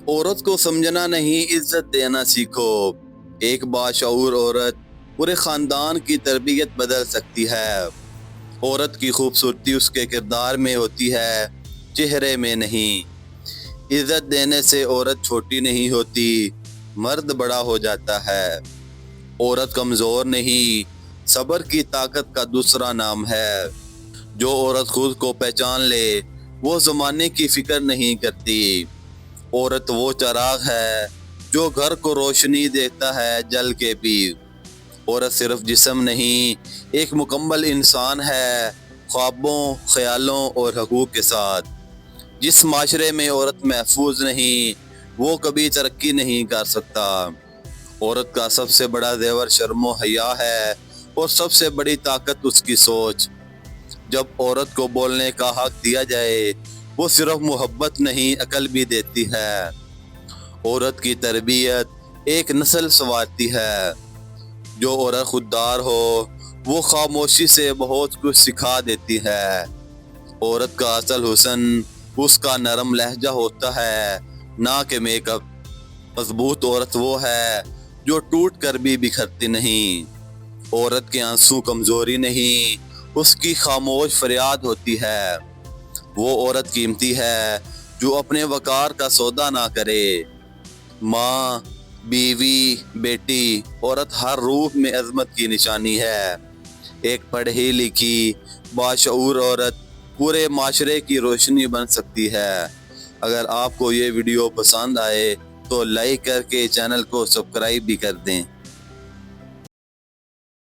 عورت کو سمجھنا نہیں، عزت دینا سیکھو۔ ایک باشعور عورت پورے خاندان کی تربیت بدل سکتی ہے۔ عورت کی خوبصورتی اس کے کردار میں ہوتی ہے، چہرے میں نہیں۔ عزت دینے سے عورت چھوٹی نہیں ہوتی، مرد بڑا ہو جاتا ہے۔ عورت کمزور نہیں، صبر کی طاقت کا دوسرا نام ہے۔ جو عورت خود کو پہچان لے وہ زمانے کی فکر نہیں کرتی۔ عورت وہ چراغ ہے جو گھر کو روشنی دیتا ہے جل کے بھی۔ عورت صرف جسم نہیں، ایک مکمل انسان ہے، خوابوں، خیالوں اور حقوق کے ساتھ۔ جس معاشرے میں عورت محفوظ نہیں وہ کبھی ترقی نہیں کر سکتا۔ عورت کا سب سے بڑا زیور شرم و حیا ہے اور سب سے بڑی طاقت اس کی سوچ۔ جب عورت کو بولنے کا حق دیا جائے وہ صرف محبت نہیں عقل بھی دیتی ہے۔ عورت کی تربیت ایک نسل سنوارتی ہے۔ جو عورت خوددار ہو وہ خاموشی سے بہت کچھ سکھا دیتی ہے۔ عورت کا اصل حسن اس کا نرم لہجہ ہوتا ہے، نہ کہ میک اپ۔ مضبوط عورت وہ ہے جو ٹوٹ کر بھی بکھرتی نہیں۔ عورت کے آنسو کمزوری نہیں، اس کی خاموش فریاد ہوتی ہے۔ وہ عورت قیمتی ہے جو اپنے وقار کا سودا نہ کرے۔ ماں، بیوی، بیٹی، عورت ہر روپ میں عظمت کی نشانی ہے۔ ایک پڑھی لکھی باشعور عورت پورے معاشرے کی روشنی بن سکتی ہے۔ اگر آپ کو یہ ویڈیو پسند آئے تو لائک کر کے چینل کو سبسکرائب بھی کر دیں۔